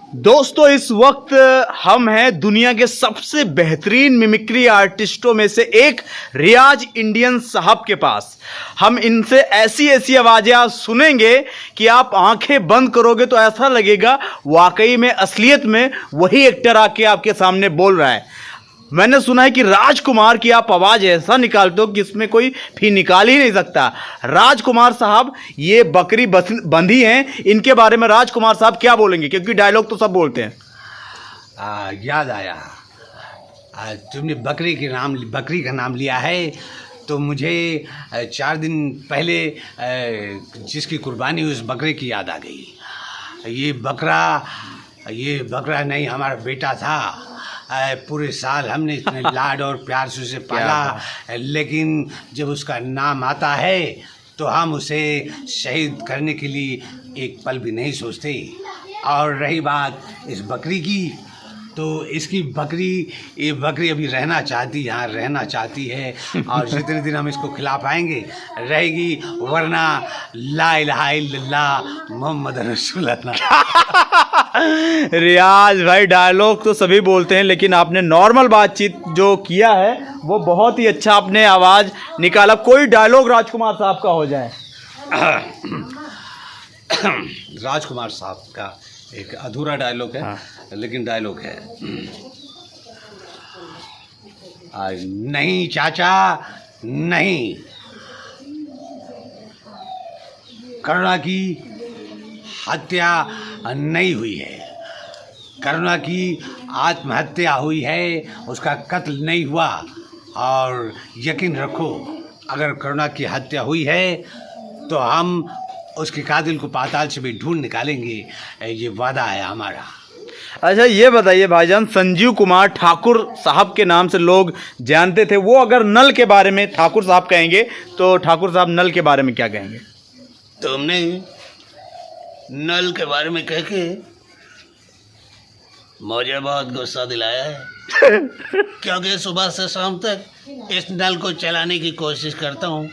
दोस्तों इस वक्त हम हैं दुनिया के सबसे बेहतरीन मिमिक्री आर्टिस्टों में से एक रियाज इंडियन साहब के पास। हम इनसे ऐसी ऐसी आवाजें आज सुनेंगे कि आप आंखें बंद करोगे तो ऐसा लगेगा वाकई में असलियत में वही एक्टर आके आपके सामने बोल रहा है। मैंने सुना है कि राजकुमार की आप आवाज ऐसा निकालते हो कि इसमें कोई भी निकाल ही नहीं सकता। राजकुमार साहब ये बकरी बंधी हैं, इनके बारे में राजकुमार साहब क्या बोलेंगे, क्योंकि डायलॉग तो सब बोलते हैं। याद आया, तुमने बकरी का नाम लिया है तो मुझे 4 दिन पहले जिसकी कुर्बानी उस बकरे की याद आ गई। ये बकरा नहीं, हमारा बेटा था। पूरे साल हमने इतने लाड और प्यार से उसे पाला, लेकिन जब उसका नाम आता है तो हम उसे शहीद करने के लिए एक पल भी नहीं सोचते। और रही बात इस बकरी की, तो ये बकरी अभी यहाँ रहना चाहती है और जितने दिन हम इसको खिला पाएंगे रहेगी, वरना ला इलाहा इल्लल्लाह मोहम्मद रसूलुल्लाह। रियाज भाई डायलॉग तो सभी बोलते हैं, लेकिन आपने नॉर्मल बातचीत जो किया है वो बहुत ही अच्छा आपने आवाज निकाला। कोई डायलॉग राजकुमार साहब का हो जाए। राजकुमार साहब का एक अधूरा डायलॉग है। हाँ। लेकिन डायलॉग है। नहीं चाचा नहीं, करुणा की हत्या नहीं हुई है, करुणा की आत्महत्या हुई है, उसका कत्ल नहीं हुआ। और यकीन रखो, अगर करुणा की हत्या हुई है तो हम उसके कातिल को पाताल से भी ढूंढ निकालेंगे, ये वादा है हमारा। अच्छा ये बताइए भाईजान, संजीव कुमार ठाकुर साहब के नाम से लोग जानते थे, वो अगर नल के बारे में ठाकुर साहब कहेंगे तो ठाकुर साहब नल के बारे में क्या कहेंगे? तुमने नल के बारे में कह के मुझे बहुत गुस्सा दिलाया है क्योंकि सुबह से शाम तक इस नल को चलाने की कोशिश करता हूँ,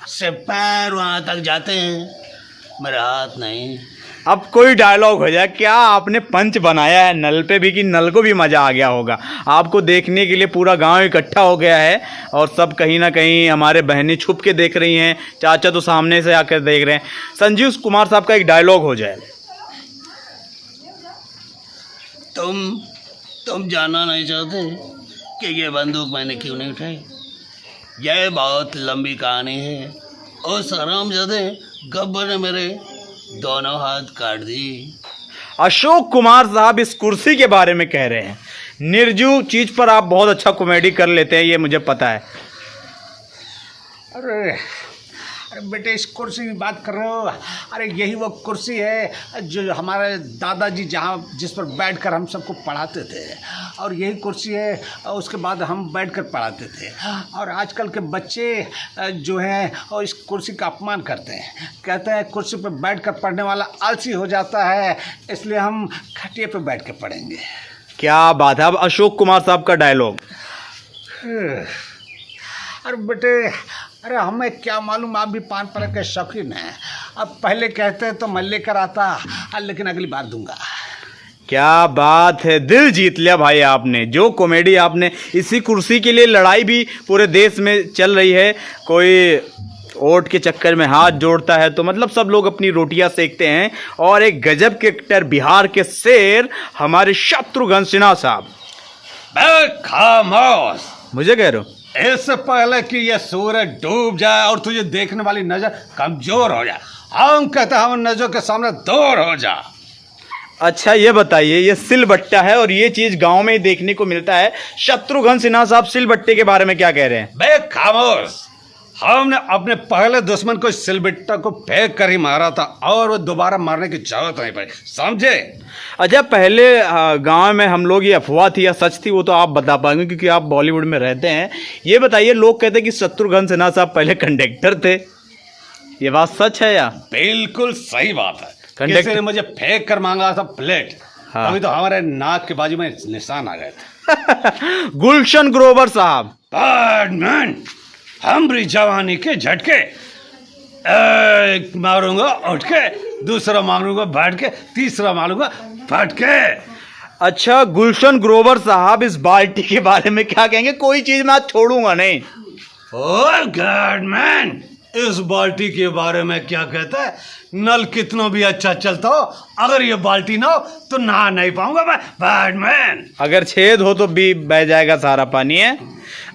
से पैर वहाँ तक जाते हैं, मेरा हाथ नहीं। अब कोई डायलॉग हो जाए, क्या आपने पंच बनाया है नल पे भी कि नल को भी मज़ा आ गया होगा? आपको देखने के लिए पूरा गांव इकट्ठा हो गया है और सब कहीं ना कहीं हमारे बहनें छुप के देख रही हैं, चाचा तो सामने से आकर देख रहे हैं। संजीव कुमार साहब का एक डायलॉग हो जाए। तुम जानना नहीं चाहते कि ये बंदूक मैंने क्यों नहीं उठाई? यह बहुत लंबी कहानी है। उस हरामजादे गब्बर ने मेरे दोनों हाथ काट दी। अशोक कुमार साहब इस कुर्सी के बारे में कह रहे हैं। निर्जीव चीज पर आप बहुत अच्छा कॉमेडी कर लेते हैं, ये मुझे पता है। अरे बेटे, इस कुर्सी की बात कर रहे हो? अरे यही वो कुर्सी है जो हमारे दादाजी जिस पर बैठकर हम सबको पढ़ाते थे, और यही कुर्सी है उसके बाद हम बैठकर पढ़ाते थे। और आजकल के बच्चे जो हैं और इस कुर्सी का अपमान करते हैं, कहते हैं कुर्सी पर बैठकर पढ़ने वाला आलसी हो जाता है, इसलिए हम खटिया पर बैठ कर पढ़ेंगे। क्या बात है। अब अशोक कुमार साहब का डायलॉग। अरे बेटे, अरे हमें क्या मालूम, आप भी पान परक के शौकीन हैं। अब पहले कहते तो मैं लेकर आता, लेकिन अगली बार दूंगा। क्या बात है, दिल जीत लिया भाई आपने। जो कॉमेडी आपने, इसी कुर्सी के लिए लड़ाई भी पूरे देश में चल रही है। कोई वोट के चक्कर में हाथ जोड़ता है तो मतलब सब लोग अपनी रोटियां सेकते हैं। और एक गजब के एक्टर, बिहार के शेर हमारे शत्रुघ्न सिन्हा साहब। खामोश, मुझे कह रहे हो? इससे पहले कि यह सूरज डूब जाए और तुझे देखने वाली नजर कमजोर हो जाए, हम कहते हैं हम नजर के सामने दूर हो जा। अच्छा ये बताइए, ये सिलबट्टा है और ये चीज गांव में ही देखने को मिलता है। शत्रुघ्न सिन्हा साहब सिलबट्टे के बारे में क्या कह रहे हैं? बे खामोश, हमने अपने पहले दुश्मन को सिलबट्टा को फेंक कर ही मारा था और वो दोबारा मारने की जरूरत नहीं पड़ी, समझे? अच्छा, पहले गांव में हम लोग, ये अफवाह थी या सच थी वो तो आप बता पाएंगे क्योंकि आप बॉलीवुड में रहते हैं। ये बताइए, लोग कहते हैं कि शत्रुघ्न सिन्हा साहब पहले कंडक्टर थे, ये बात सच है या? बिल्कुल सही बात है। किसी ने मुझे फेंक कर मांगा था प्लेट। हाँ। अभी तो हमारे नाक के बाजू में निशान आ गए थे। गुलशन ग्रोवर साहब। हमरी जवानी के झटके एक मारूंगा उठ के, दूसरा मारूंगा बैठ के, तीसरा मारूंगा बैठ के। अच्छा गुलशन ग्रोवर साहब, इस बाल्टी के बारे में क्या कहेंगे? कोई चीज मैं आज छोड़ूंगा नहीं। ओह गॉड मैन, इस बाल्टी के बारे में क्या कहता है? नल कितना भी अच्छा चलता हो, अगर ये बाल्टी ना हो तो नहा नहीं पाऊंगा मैं, बैडमैन। अगर छेद हो तो भी बह जाएगा सारा पानी है।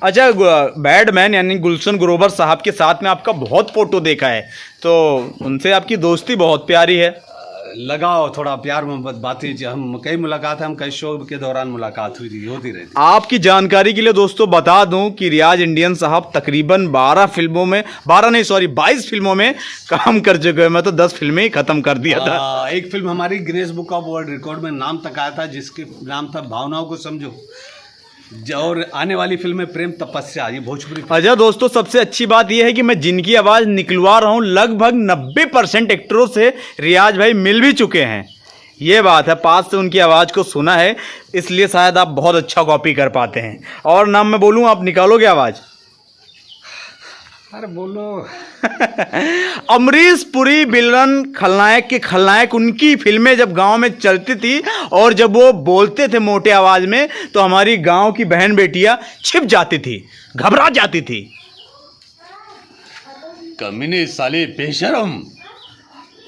अच्छा बैडमैन यानी गुलशन ग्रोवर साहब के साथ में आपका बहुत फोटो देखा है, तो उनसे आपकी दोस्ती बहुत प्यारी है। लगाओ थोड़ा प्यार मोहब्बत बातें, हम कई मुलाकात है, हम कई शो के दौरान मुलाकात हुई थी, होती रहती। आपकी जानकारी के लिए दोस्तों बता दूं कि रियाज इंडियन साहब तकरीबन 12 फिल्मों में, 22 फिल्मों में काम कर चुके हैं। मैं तो 10 फिल्में ही खत्म कर दिया था। एक फिल्म हमारी Guinness book of world record में नाम तक आया था, जिसके नाम था भावनाओं को समझो, और आने वाली फिल्म है प्रेम तपस्या, ये भोजपुरी। अच्छा दोस्तों, सबसे अच्छी बात यह है कि मैं जिनकी आवाज़ निकलवा रहा हूँ लगभग 90% एक्टरों से रियाज भाई मिल भी चुके हैं। ये बात है, पास से उनकी आवाज़ को सुना है, इसलिए शायद आप बहुत अच्छा कॉपी कर पाते हैं। और नाम मैं बोलूँ, आप निकालोगे आवाज़? अरे बोलो। अमरीश पुरी विलन खलनायक के खलनायक, उनकी फिल्में जब गांव में चलती थी और जब वो बोलते थे मोटे आवाज में, तो हमारी गांव की बहन बेटियां छिप जाती थी, घबरा जाती थी। कमीने साले बेशरम,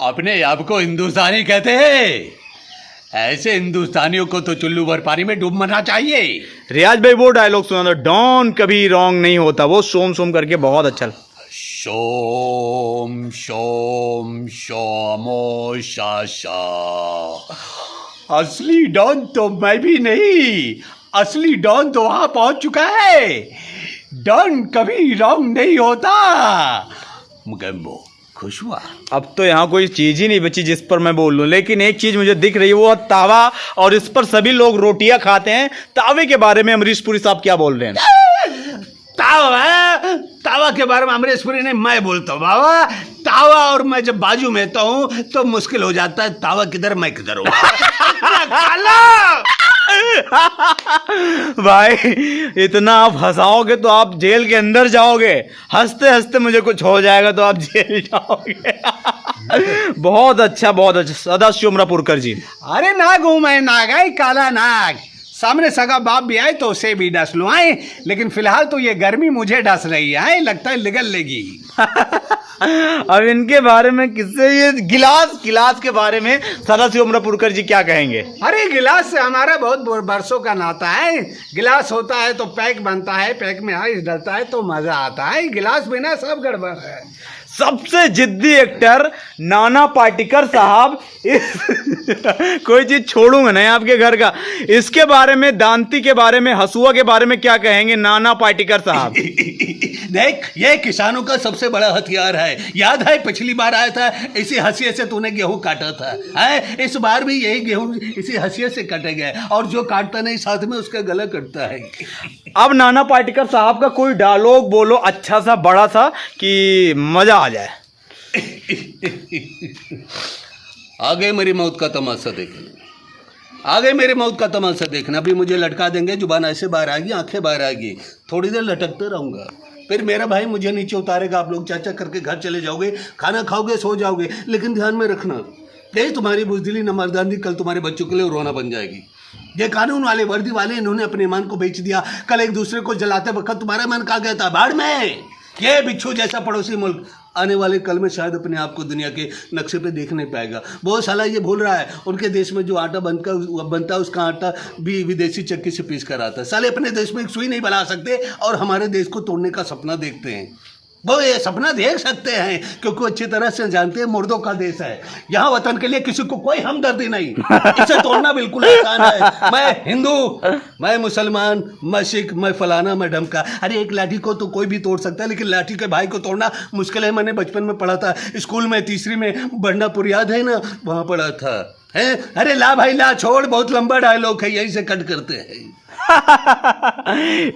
अपने आप को हिंदुस्तानी कहते हैं? ऐसे हिंदुस्तानियों को तो चुल्लू भर पानी में डूब मरना चाहिए। रियाज भाई वो डायलॉग सुना था, डॉन कभी रॉन्ग नहीं होता, वो सोम सोम करके बहुत अच्छा। शोम शोम शोमो शाशा, असली डॉन तो मैं भी नहीं, असली डॉन तो वहां पहुंच चुका है। डॉन कभी रॉन्ग नहीं होता। मुगम्बो खुश हुआ। अब तो यहाँ कोई चीज ही नहीं बची जिस पर मैं बोल लूं, लेकिन एक चीज मुझे दिख रही है, वो तावा, और इस पर सभी लोग रोटियां खाते हैं। तावे के बारे में अमरीश पुरी साहब क्या बोल रहे हैं? तावा के बारे में अमरीश पुरी नहीं, मैं बोलता हूँ बाबा। तावा और मैं जब बाजू में तो हूँ तो मुश्किल हो जाता है, तावा किधर मैं किधर हूँ। भाई इतना आप हंसाओगे तो आप जेल के अंदर जाओगे, हंसते हंसते मुझे कुछ हो जाएगा तो आप जेल जाओगे। बहुत अच्छा सदाशिव अमरापुरकर जी। अरे नाग हूं मैं, नाग है, काला नाग। सामने सगा बाप भी आए तो उसे भी डस लूं आए, लेकिन फिलहाल तो ये गर्मी मुझे डस रही है, लगता है निगल लेगी। अब इनके बारे में किससे, ये गिलास के बारे में सदाशिव अमरापुरकर जी क्या कहेंगे? अरे गिलास से हमारा बहुत बरसों का नाता है। गिलास होता है तो पैक बनता है, पैक में आइस डलता है तो मजा आता है, गिलास बिना सब गड़बड़ है। सबसे जिद्दी एक्टर नाना पाटेकर साहब, कोई चीज छोड़ूंगा नहीं आपके घर का। इसके बारे में, दांती के बारे में, हसुआ के बारे में क्या कहेंगे नाना पाटेकर साहब? देख, ये किसानों का सबसे बड़ा हथियार है। याद है पिछली बार आया था, इसी हंसिये से तूने गेहूं काटा था, है? इस बार भी यही गेहूं इसी हंसिये से कटेगा, और जो काटता नहीं साथ में उसका गला कटता है। अब नाना पाटेकर साहब का कोई डायलॉग बोलो अच्छा सा, बड़ा सा, कि मजा आ जाए। आगे मेरी मौत का तमाशा देखना, आगे मेरी मौत का तमाशा देखना। अभी मुझे लटका देंगे, जुबान ऐसे बाहर आएगी, आंखें बाहर आएगी, थोड़ी देर लटकते रहूंगा, फिर मेरा भाई मुझे नीचे उतारेगा, आप लोग चाचा करके घर चले जाओगे, खाना खाओगे, सो जाओगे। लेकिन ध्यान में रखना, ये तुम्हारी बुजदिली न मर्दानगी कल तुम्हारे बच्चों के लिए रोना बन जाएगी। ये कानून वाले, वर्दी वाले, इन्होंने अपने ईमान को बेच दिया। कल एक दूसरे को जलाते वक्त तुम्हारा मन कहाँ गया था? बाढ़ में। ये बिच्छू जैसा पड़ोसी मुल्क आने वाले कल में शायद अपने आप को दुनिया के नक्शे पे देख नहीं पाएगा। बहुत साला ये भूल रहा है, उनके देश में जो आटा बनता है उसका आटा भी विदेशी चक्की से पीस कर आता है। साले अपने देश में एक सुई नहीं बना सकते और हमारे देश को तोड़ने का सपना देखते हैं। वो ये सपना देख सकते हैं क्योंकि अच्छी तरह से जानते हैं मुर्दों का देश है। यहाँ वतन के लिए किसी को कोई हमदर्दी नहीं, इसे तोड़ना बिल्कुल आसान है। मैं हिंदू, मैं मुसलमान, मैं सिख, मैं फलाना, मैं ढमका। अरे एक लाठी को तो कोई भी तोड़ सकता है, लेकिन लाठी के भाई को तोड़ना मुश्किल है। मैंने बचपन में पढ़ा था स्कूल में, तीसरी में, बंडापुर याद है ना, वहाँ पढ़ा था। है? अरे ला भाई ला, छोड़, बहुत लंबा डायलॉग है, यही से कट करते हैं।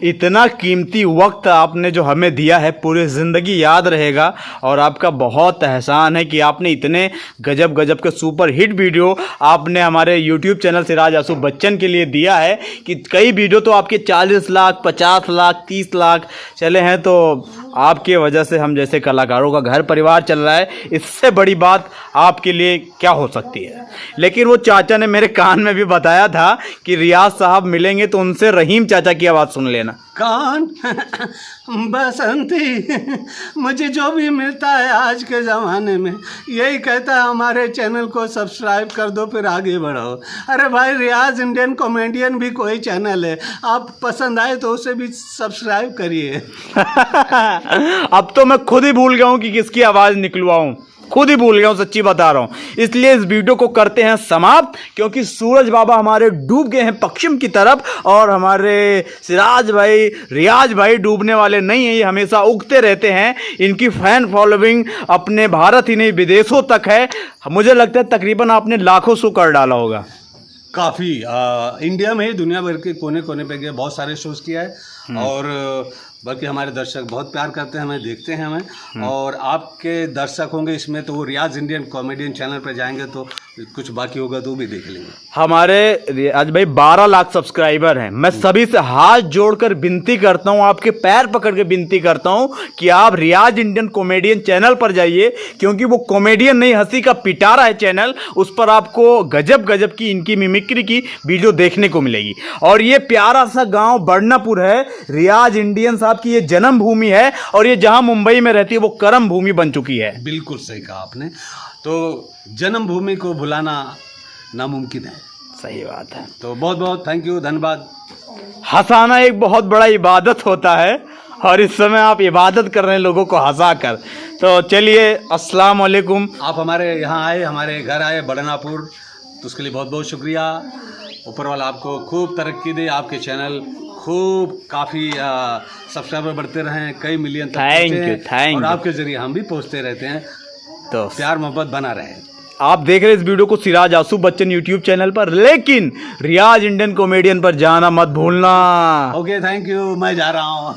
इतना कीमती वक्त आपने जो हमें दिया है पूरी ज़िंदगी याद रहेगा, और आपका बहुत एहसान है कि आपने इतने गजब गजब के सुपर हिट वीडियो आपने हमारे यूट्यूब चैनल सिराज आसू बच्चन के लिए दिया है कि कई वीडियो तो आपके 40 लाख 50 लाख 30 लाख चले हैं। तो आपके वजह से हम जैसे कलाकारों का घर परिवार चल रहा है, इससे बड़ी बात आपके लिए क्या हो सकती है। लेकिन वो चाचा ने मेरे कान में भी बताया था कि रियाज साहब मिलेंगे तो उनसे रहीम चाचा की आवाज़ सुन लेना। कौन? बसंती। मुझे जो भी मिलता है आज के ज़माने में यही कहता है हमारे चैनल को सब्सक्राइब कर दो फिर आगे बढ़ो। अरे भाई, रियाज इंडियन कॉमेडियन भी कोई चैनल है, आप पसंद आए तो उसे भी सब्सक्राइब करिए। अब तो मैं खुद ही भूल गया हूँ कि किसकी आवाज़ निकलवाऊँ, खुद ही भूल गया हूँ, सच्ची बता रहा हूँ। इसलिए इस वीडियो को करते हैं समाप्त, क्योंकि सूरज बाबा हमारे डूब गए हैं पश्चिम की तरफ, और हमारे सिराज भाई रियाज भाई डूबने वाले नहीं हैं, ये हमेशा उगते रहते हैं। इनकी फैन फॉलोइंग अपने भारत ही नहीं विदेशों तक है। मुझे लगता है तकरीबन आपने लाखों शो कर डाला होगा। काफ़ी इंडिया में ही, दुनिया भर के कोने कोने पे गए, बहुत सारे शोज़ किया है, और बल्कि हमारे दर्शक बहुत प्यार करते हैं हमें, देखते हैं हमें। और आपके दर्शक होंगे इसमें तो वो रियाज इंडियन कॉमेडियन चैनल पर जाएंगे तो कुछ बाकी होगा तो भी देख लेंगे। हमारे रियाज भाई 12 लाख सब्सक्राइबर हैं। मैं सभी से हाथ जोड़कर विनती करता हूं, आपके पैर पकड़ के विनती करता हूं कि आप रियाज इंडियन कॉमेडियन चैनल पर जाइए, क्योंकि वो कॉमेडियन नहीं, हंसी का पिटारा है चैनल। उस पर आपको गजब गजब की इनकी मिमिक्री की वीडियो देखने को मिलेगी। और ये प्यारा सा गांव बड़नापुर है, रियाज इंडियन साहब की ये जन्मभूमि है, और ये जहां मुंबई में रहती है वो कर्म भूमि बन चुकी है। बिल्कुल सही कहा आपने। तो जन्मभूमि को भुलाना नामुमकिन है। सही बात है। तो बहुत बहुत थैंक यू, धन्यवाद। हंसाना एक बहुत बड़ा इबादत होता है, और इस समय आप इबादत कर रहे हैं लोगों को हंसा कर। तो चलिए, अस्सलाम वालेकुम। आप हमारे यहाँ आए, हमारे घर आए बड़नापुर, तो उसके लिए बहुत बहुत शुक्रिया। ऊपर वाला आपको खूब तरक्की दे, आपके चैनल खूब काफ़ी सब्सक्राइबर बढ़ते रहें, कई मिलियन तक थैंक यू। और आपके जरिए हम भी पहुँचते रहते हैं, तो प्यार मोहब्बत बना रहे। आप देख रहे हैं इस वीडियो को सिराज आसू बच्चन यूट्यूब चैनल पर, लेकिन रियाज इंडियन कॉमेडियन पर जाना मत भूलना। ओके, थैंक यू, मैं जा रहा हूँ।